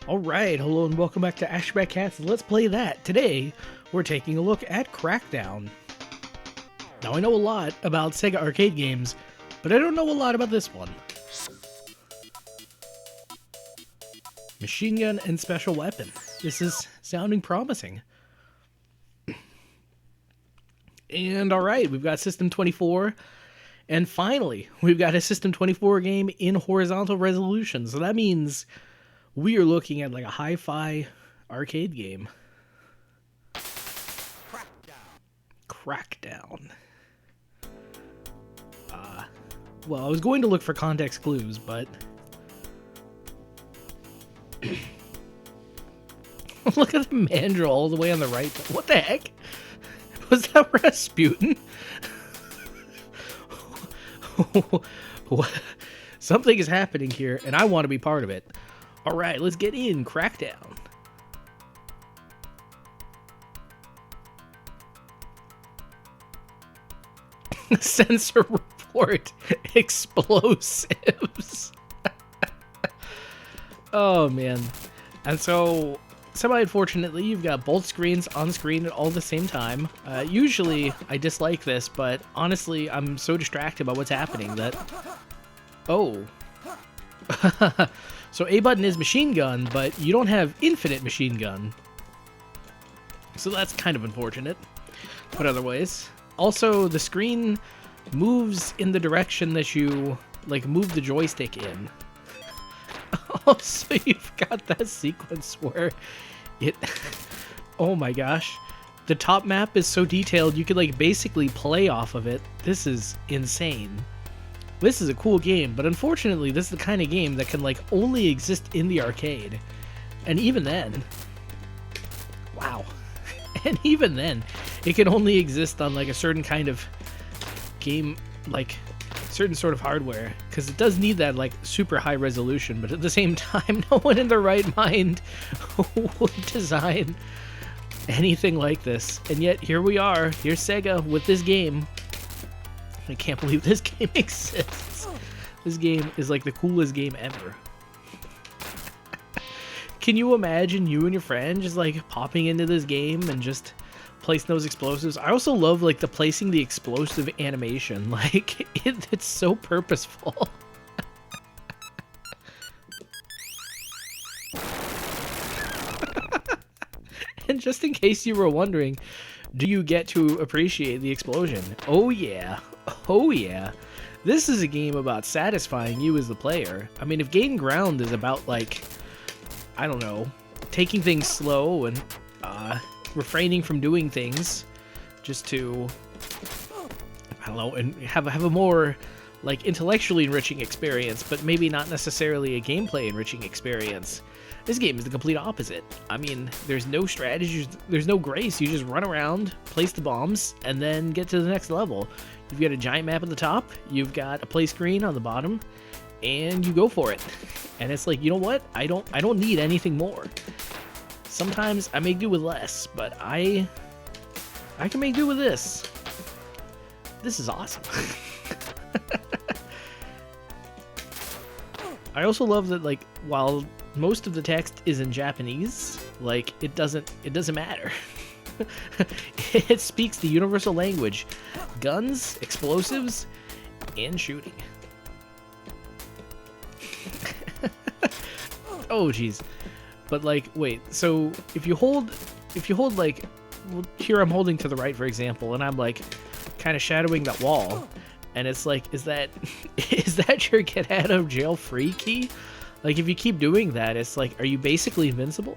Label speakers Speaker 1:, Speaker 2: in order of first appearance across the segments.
Speaker 1: Alright, hello and welcome back to Ashgabat Cats. Let's play that. Today, we're taking a look at Crackdown. Now, I know a lot about Sega arcade games, but I don't know a lot about this one. Machine gun and special weapon. This is sounding promising. And alright, we've got System 24. And finally, we've got a System 24 game in horizontal resolution. So that means we are looking at like a hi-fi arcade game. Crackdown. Well, I was going to look for context clues, but look at the mandrel all the way on the right. What the heck? Was that Rasputin? Something is happening here, and I want to be part of it. Alright, let's get in. Crackdown. Sensor report. Explosives. Oh, man. And so, semi-unfortunately, you've got both screens on screen at all the same time. Usually, I dislike this, but honestly, I'm so distracted by what's happening that... Oh. So A button is machine gun, but you don't have infinite machine gun. So that's kind of unfortunate, but other ways. Also, the screen moves in the direction that you, like, move the joystick in. Also, you've got that sequence where it... Oh my gosh. The top map is so detailed, you could, like, basically play off of it. This is insane. This is a cool game, but unfortunately, this is the kind of game that can, like, only exist in the arcade. And even then... Wow. And even then, it can only exist on, like, a certain kind of game, like, certain sort of hardware. Because it does need that, like, super high resolution, but at the same time, no one in their right mind would design anything like this. And yet, here we are. Here's Sega with this game. I can't believe this game exists. This game is like the coolest game ever. Can you imagine you and your friend just like popping into this game and just placing those explosives? I also love like the placing the explosive animation. Like it's so purposeful. And just in case you were wondering, do you get to appreciate the explosion? Oh yeah. Oh yeah. This is a game about satisfying you as the player. I mean, if Gain Ground is about, like, I don't know, taking things slow and refraining from doing things just to, I don't know, and have a more, like, intellectually enriching experience, but maybe not necessarily a gameplay enriching experience, this game is the complete opposite. I mean, there's no strategy, there's no grace. You just run around, place the bombs, and then get to the next level. You've got a giant map at the top, you've got a play screen on the bottom, and you go for it. And it's like, you know what? I don't need anything more. Sometimes I make do with less, but I can make do with this. This is awesome. I also love that, like, while most of the text is in Japanese, like, it doesn't matter. It speaks the universal language: guns, explosives, and shooting. Oh jeez. But like, wait, so if you hold like, well, here I'm holding to the right, for example, and I'm like kind of shadowing that wall, and it's like, is that your get out of jail free key? Like, if you keep doing that, it's like, are you basically invincible?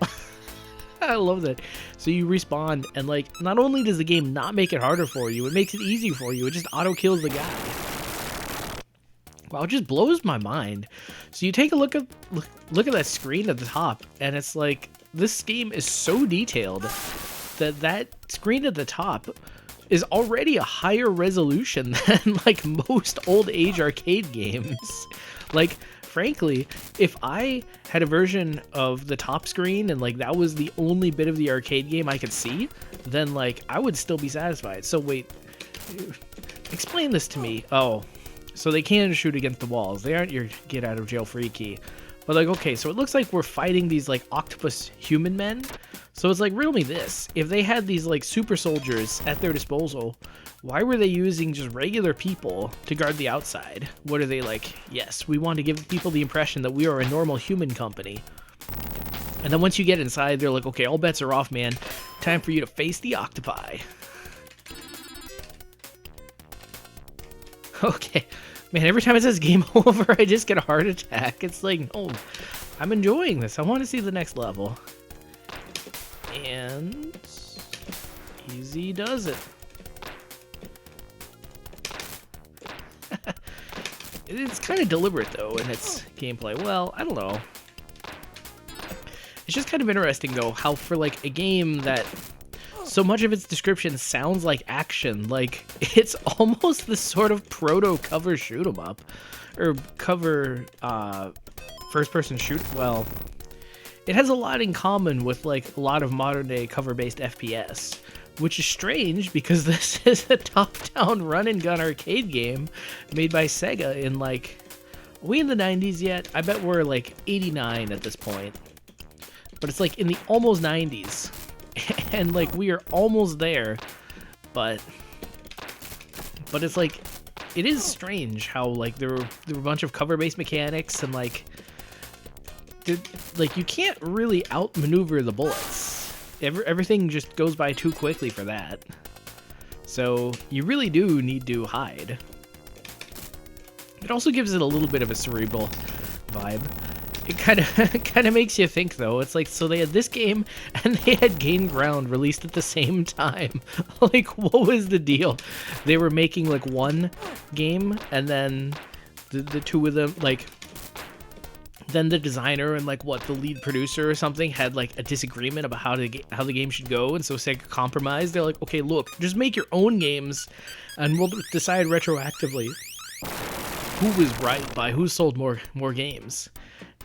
Speaker 1: I love that. So you respawn, and like, not only does the game not make it harder for you, it makes it easy for you. It just auto kills the guy. Wow, it just blows my mind. So you take a look at that screen at the top, and it's like, this game is so detailed that screen at the top is already a higher resolution than like most old age arcade games. Like, frankly, if I had a version of the top screen and like that was the only bit of the arcade game I could see, then like I would still be satisfied. So wait, explain this to me. Oh, so they can shoot against the walls. They aren't your get out of jail free key. But like, okay, so it looks like we're fighting these like octopus human men. So it's like, riddle me this. If they had these like super soldiers at their disposal, why were they using just regular people to guard the outside? What are they like? Yes, we want to give people the impression that we are a normal human company. And then once you get inside, they're like, okay, all bets are off, man. Time for you to face the octopi. Okay. Man, every time it says game over, I just get a heart attack. It's like, no, I'm enjoying this. I want to see the next level. And easy does it. It's kind of deliberate, though, in its gameplay. Well, I don't know. It's just kind of interesting, though, how for, like, a game that so much of its description sounds like action, like, it's almost this sort of proto-cover shoot-'em-up. Or cover, first-person shoot... Well, it has a lot in common with, like, a lot of modern-day cover-based FPS. Which is strange, because this is a top-down run-and-gun arcade game made by Sega in, like... Are we in the 90s yet? I bet we're, like, 89 at this point. But it's, like, in the almost 90s. And, like, we are almost there. But it's, like... It is strange how, like, there were a bunch of cover-based mechanics, and, like... you can't really outmaneuver the bullets. Everything just goes by too quickly for that. So you really do need to hide. It also gives it a little bit of a cerebral vibe. It kind of makes you think, though. It's like, so they had this game and they had Gain Ground released at the same time. Like, what was the deal? They were making like one game, and then the two of them, like, then the designer and like the lead producer or something had like a disagreement about how the game should go, and so Sega compromised. They're like, okay, look, just make your own games, and we'll decide retroactively who was right by who sold more games.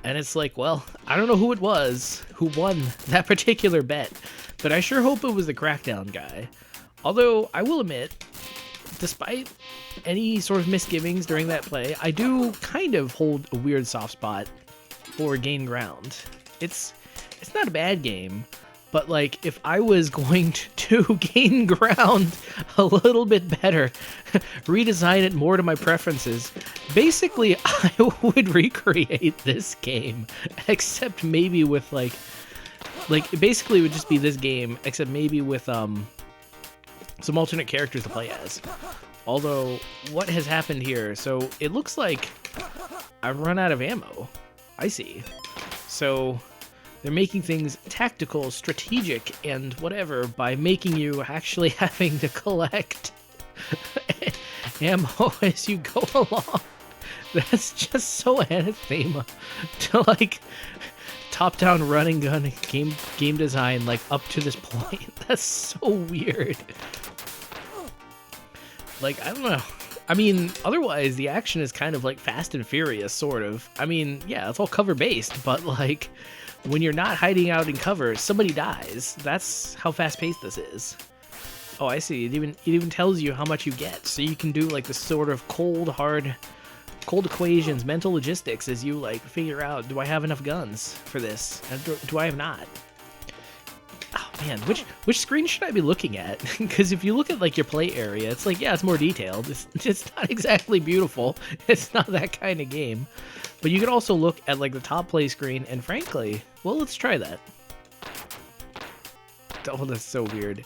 Speaker 1: And it's like, well, I don't know who it was who won that particular bet, but I sure hope it was the Crackdown guy. Although I will admit, despite any sort of misgivings during that play, I do kind of hold a weird soft spot for Gain Ground. It's not a bad game, but like, if I was going to Gain Ground a little bit better, redesign it more to my preferences, basically I would recreate this game, except maybe with like basically it would just be this game, except maybe with some alternate characters to play as. Although, what has happened here? So it looks like I've run out of ammo. I see. So they're making things tactical, strategic, and whatever by making you actually having to collect ammo as you go along. That's just so anathema to like top-down running gun game design, like, up to this point. That's so weird. Like, I don't know. I mean, otherwise, the action is kind of like Fast and Furious, sort of. I mean, yeah, it's all cover-based, but, like, when you're not hiding out in cover, somebody dies. That's how fast-paced this is. Oh, I see. It even tells you how much you get, so you can do, like, this sort of cold equations, mental logistics, as you, like, figure out, do I have enough guns for this? Do I have not? Oh man, which screen should I be looking at? Because if you look at like your play area, it's like, yeah, it's more detailed. It's not exactly beautiful. It's not that kind of game. But you can also look at like the top play screen, and frankly, well, let's try that. Oh, that's so weird.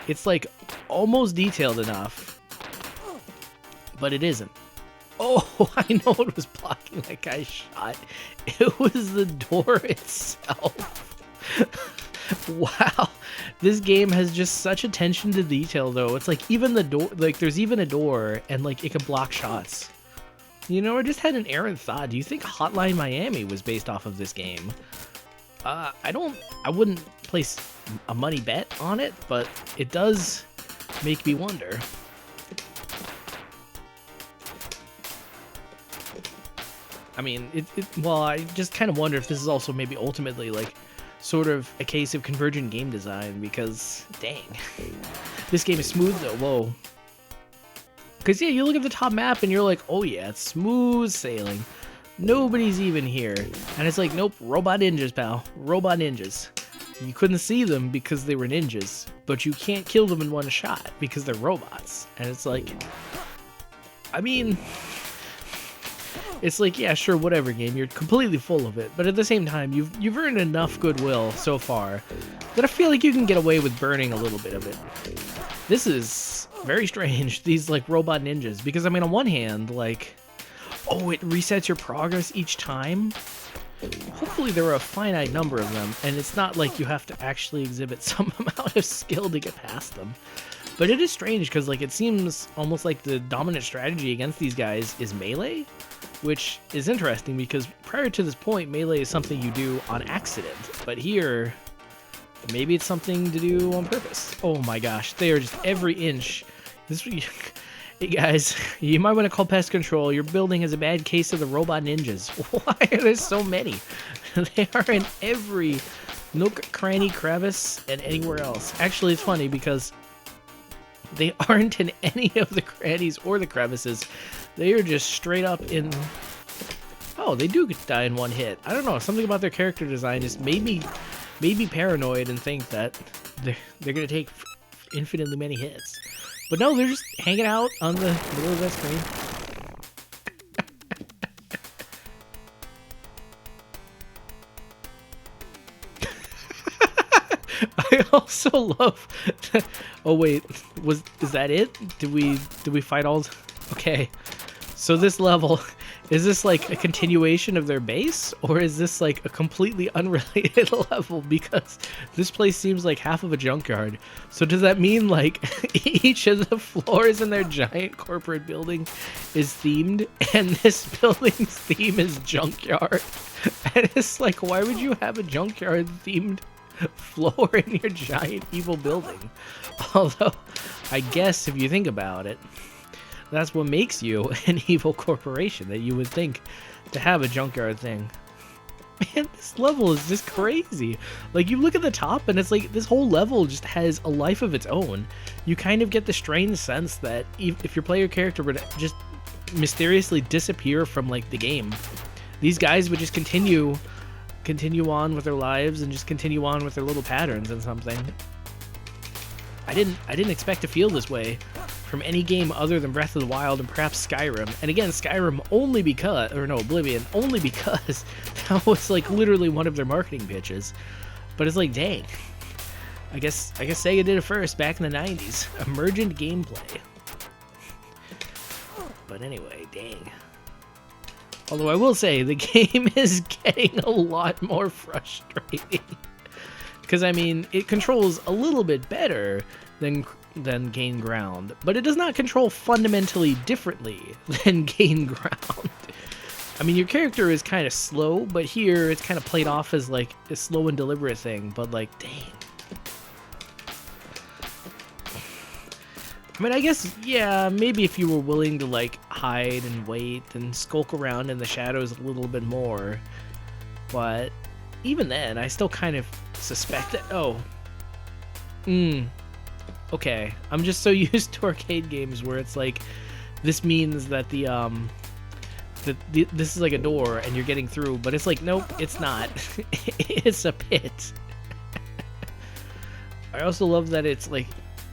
Speaker 1: It's like almost detailed enough, but it isn't. Oh, I know what was blocking that guy's shot. It was the door itself. Wow, this game has just such attention to detail, though. It's like even the door, like there's even a door, and like it can block shots. You know, I just had an errant thought. Do you think Hotline Miami was based off of this game? I wouldn't place a money bet on it, but it does make me wonder. I mean, well, I just kind of wonder if this is also maybe ultimately like sort of a case of convergent game design, because dang, this game is smooth though. Whoa. Because yeah, you look at the top map and you're like, oh yeah, it's smooth sailing. Nobody's even here. And it's like, nope, robot ninjas, pal. Robot ninjas. You couldn't see them because they were ninjas, but you can't kill them in one shot because they're robots. And it's like, I mean, it's like, yeah, sure, whatever, game. You're completely full of it, but at the same time, you've earned enough goodwill so far that I feel like you can get away with burning a little bit of it. This is very strange, these, like, robot ninjas, because, I mean, on one hand, like, oh, it resets your progress each time? Hopefully there are a finite number of them, and it's not like you have to actually exhibit some amount of skill to get past them. But it is strange, because, like, it seems almost like the dominant strategy against these guys is melee, which is interesting, because prior to this point, melee is something you do on accident. But here, maybe it's something to do on purpose. Oh my gosh, they are just every inch. Hey guys, you might want to call pest control. Your building has a bad case of the robot ninjas. Why are there so many? They are in every nook, cranny, crevice, and anywhere else. Actually, it's funny because they aren't in any of the crannies or the crevices. They are just straight up in... Oh, they do die in one hit. I don't know, something about their character design just made me paranoid and think that they're going to take infinitely many hits. But no, they're just hanging out on the middle of that screen. I also love that, oh wait, is that it? Did we fight all? Okay. So this level, is this like a continuation of their base, or is this like a completely unrelated level? Because this place seems like half of a junkyard. So does that mean like each of the floors in their giant corporate building is themed, and this building's theme is junkyard? And it's like, why would you have a junkyard themed floor in your giant evil building? Although, I guess if you think about it, that's what makes you an evil corporation, that you would think to have a junkyard thing. Man, this level is just crazy. Like, you look at the top and it's like this whole level just has a life of its own. You kind of get the strange sense that if your player character would just mysteriously disappear from like the game, these guys would just continue on with their lives and just continue on with their little patterns and something. I didn't expect to feel this way from any game other than Breath of the Wild and perhaps Skyrim. And again, Skyrim only because, or no, Oblivion, only because that was like literally one of their marketing pitches. But it's like, dang. I guess Sega did it first back in the 90s. Emergent gameplay. But anyway, dang. Although I will say, the game is getting a lot more frustrating. Because, I mean, it controls a little bit better than Gain Ground, but it does not control fundamentally differently than Gain Ground. I mean, your character is kind of slow, but here it's kind of played off as, like, a slow and deliberate thing, but, like, dang. I mean, I guess, yeah, maybe if you were willing to, like, hide and wait and skulk around in the shadows a little bit more, but even then, I still kind of suspect that, okay, I'm just so used to arcade games where it's like, this means that this is like a door and you're getting through, but it's like, nope, it's not. It's a pit. I also love that it's like,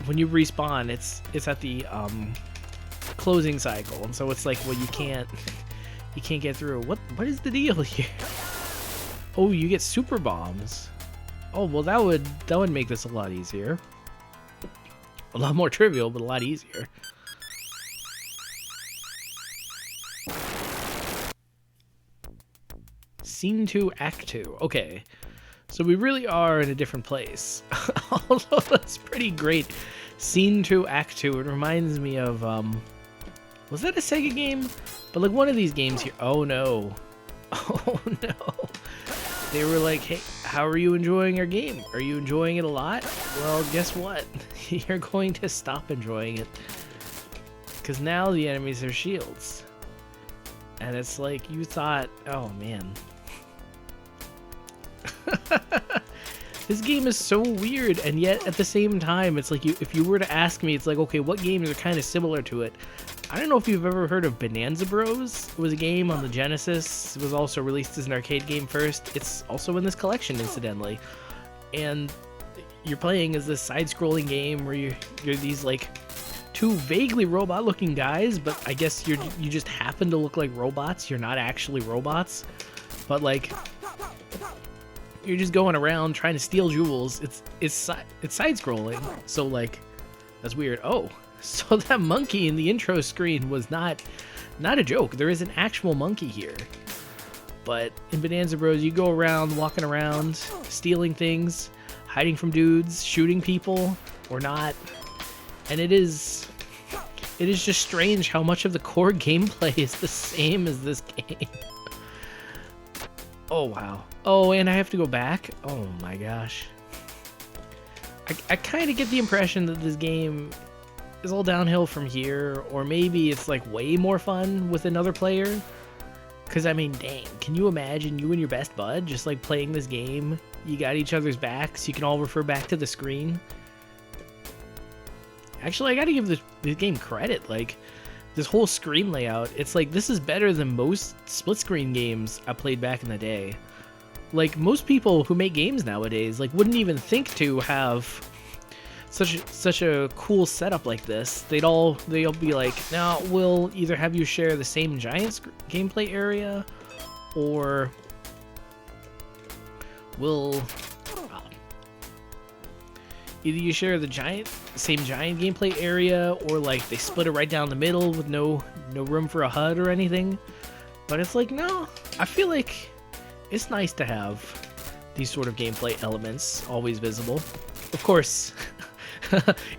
Speaker 1: when you respawn, it's at the closing cycle, and so it's like, well, you can't get through. What is the deal here? Oh, you get super bombs. Oh, well, that would make this a lot easier. A lot more trivial, but a lot easier. Scene 2, Act 2. Okay. So we really are in a different place. Although that's pretty great. Scene 2, Act 2. It reminds me of, was that a Sega game? But like one of these games here. Oh no. Oh no. They were like, hey, how are you enjoying our game? Are you enjoying it a lot? Well, guess what? You're going to stop enjoying it. Because now the enemies are shields. And it's like, you thought, oh man. This game is so weird, and yet at the same time, it's like, if you were to ask me, it's like, okay, what games are kind of similar to it? I don't know if you've ever heard of Bonanza Bros. It was a game on the Genesis. It was also released as an arcade game first. It's also in this collection, incidentally. And you're playing as this side-scrolling game where you're these like two vaguely robot-looking guys, but I guess you just happen to look like robots. You're not actually robots, but like you're just going around trying to steal jewels. It's side-scrolling, so like that's weird. Oh, so that monkey in the intro screen was not a joke. There is an actual monkey here. But in Bonanza Bros, you go around walking around, stealing things, hiding from dudes, shooting people or not. And it is just strange how much of the core gameplay is the same as this game. Oh wow. Oh, and I have to go back. Oh my gosh. I kind of get the impression that this game is all downhill from here, or maybe it's like way more fun with another player. Because I mean, dang, can you imagine you and your best bud just like playing this game? You got each other's backs, you can all refer back to the screen. Actually, I gotta give this game credit. Like, this whole screen layout, it's like this is better than most split screen games I played back in the day. Like, most people who make games nowadays like wouldn't even think to have such a cool setup like this. They'll be like, now we'll either have you share the same giant gameplay area, or we'll either you share the same giant gameplay area, or like they split it right down the middle with no room for a HUD or anything. But it's like, no, I feel like it's nice to have these sort of gameplay elements always visible. Of course,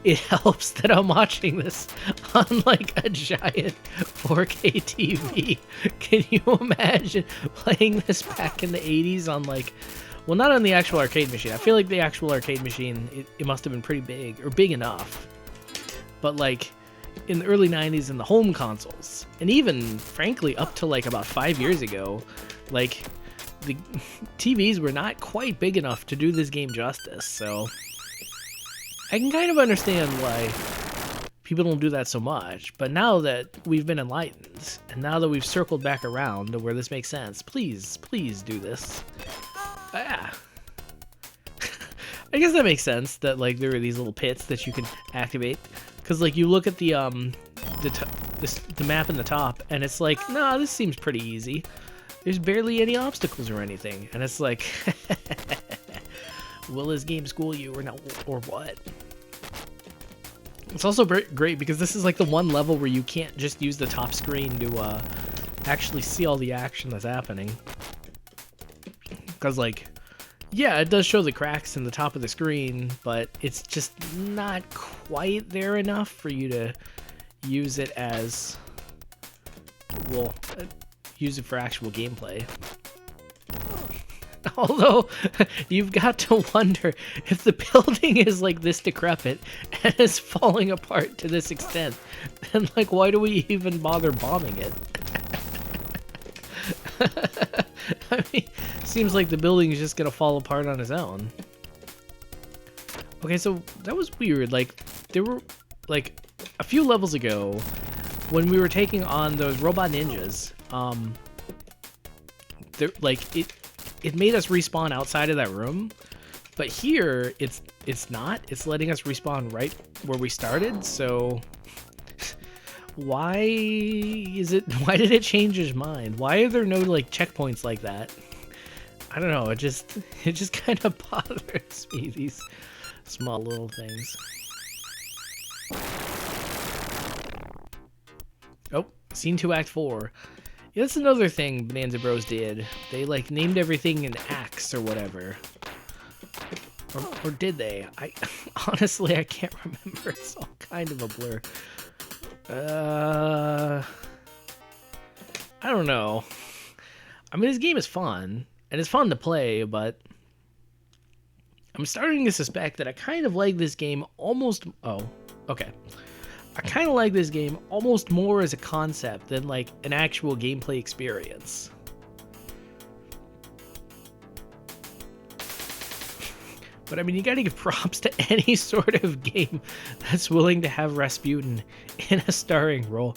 Speaker 1: it helps that I'm watching this on like a giant 4K TV. Can you imagine playing this back in the 80s on like, well, not on the actual arcade machine. I feel like the actual arcade machine, it must have been pretty big, or big enough. But like in the early 90s in the home consoles, and even frankly up to like about 5 years ago, like the TVs were not quite big enough to do this game justice. So I can kind of understand why people don't do that so much. But now that we've been enlightened, and now that we've circled back around to where this makes sense, please do this. Yeah. I guess that makes sense that like there are these little pits that you can activate, because like you look at the map in the top and it's like, nah, this seems pretty easy. There's barely any obstacles or anything, and it's like, will this game school you or not, or what? It's also great because this is like the one level where you can't just use the top screen to actually see all the action that's happening. Because like, yeah, it does show the cracks in the top of the screen, but it's just not quite there enough for you to use it as, well, use it for actual gameplay. Although, you've got to wonder if the building is like this decrepit and is falling apart to this extent, then like why do we even bother bombing it? I mean, seems like the building is just gonna fall apart on its own. Okay, so that was weird. Like, there were, like, a few levels ago, when we were taking on those robot ninjas, there, like, it made us respawn outside of that room, but here, it's not. It's letting us respawn right where we started, so why did it change his mind? Why are there no like checkpoints like that? I don't know, it just kind of bothers me, these small little things. Oh, Scene 2 Act 4. Yeah, that's another thing Bonanza Bros did. They like named everything in acts or whatever. Or did they? Honestly, I can't remember. It's all kind of a blur. I don't know. I mean, this game is fun, and it's fun to play, but I'm starting to suspect that I kind of like this game almost... Oh, okay. I kind of like this game almost more as a concept than, like, an actual gameplay experience. But I mean, you gotta give props to any sort of game that's willing to have Rasputin in a starring role.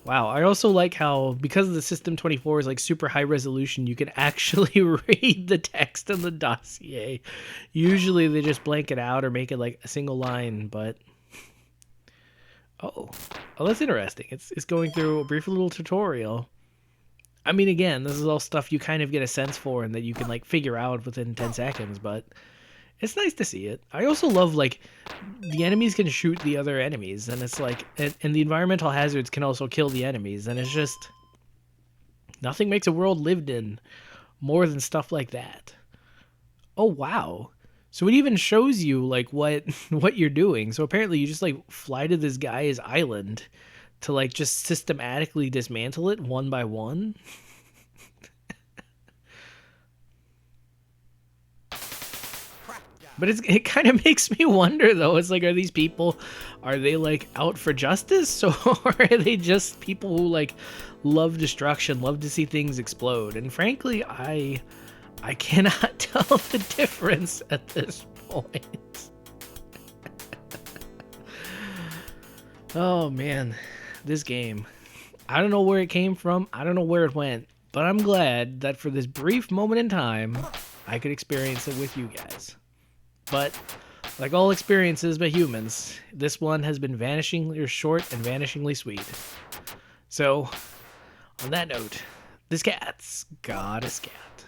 Speaker 1: Wow, I also like how, because the System 24 is like super high resolution, you can actually read the text in the dossier. Usually they just blank it out or make it like a single line, but oh, that's interesting. It's going through a brief little tutorial. I mean, again, this is all stuff you kind of get a sense for and that you can like figure out within 10 seconds, but it's nice to see it. I also love like the enemies can shoot the other enemies, and it's like, and the environmental hazards can also kill the enemies, and it's just nothing makes a world lived in more than stuff like that. Oh wow. So it even shows you like what what you're doing. So apparently you just like fly to this guy's island to like just systematically dismantle it one by one. But it kind of makes me wonder, though. It's like, are these people, are they like out for justice, or are they just people who like love destruction, love to see things explode? And frankly, I cannot tell the difference at this point. Oh man, this game. I don't know where it came from. I don't know where it went, but I'm glad that for this brief moment in time, I could experience it with you guys. But like all experiences by humans, this one has been vanishingly short and vanishingly sweet. So, on that note, this cat's got a scat.